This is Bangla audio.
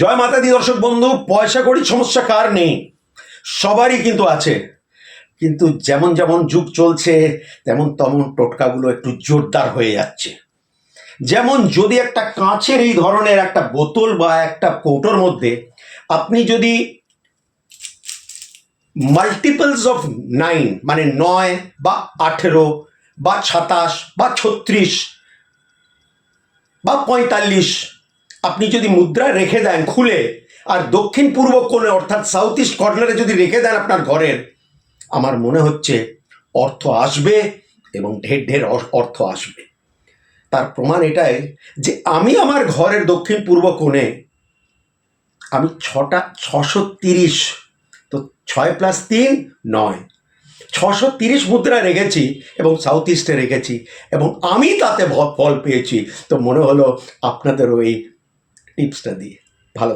জয় মাতা দি দর্শক বন্ধু, পয়সা কড়ির সমস্যা কার নেই? সবারই কিন্তু আছে। কিন্তু যেমন যেমন যুগ চলছে তেমন তেমন টোটকাগুলো একটু জোরদার হয়ে যাচ্ছে। যেমন যদি একটা কাঁচের এই ধরনের একটা বোতল বা একটা কৌটোর মধ্যে আপনি যদি মাল্টিপলস অফ 9 মানে 9 বা 18 বা 27 বা 36 বা 45 আপনি যদি মুদ্রা রেখে দেন খুলে, আর দক্ষিণ পূর্ব কোণে অর্থাৎ সাউথ ইস্ট কর্নারে যদি রেখে দেন আপনার ঘরের, আমার মনে হচ্ছে অর্থ আসবে এবং ঢের ঢের অর্থ আসবে। তার প্রমাণ এটাই যে আমি আমার ঘরের দক্ষিণ পূর্ব কোণে আমি 630, তো 6 + 3 9, 630 মুদ্রা রেখেছি এবং সাউথ ইস্টে রেখেছি এবং আমি তাতে ফল পেয়েছি। তো মনে হলো আপনাদের ওই টিপসটা দিয়ে ভালো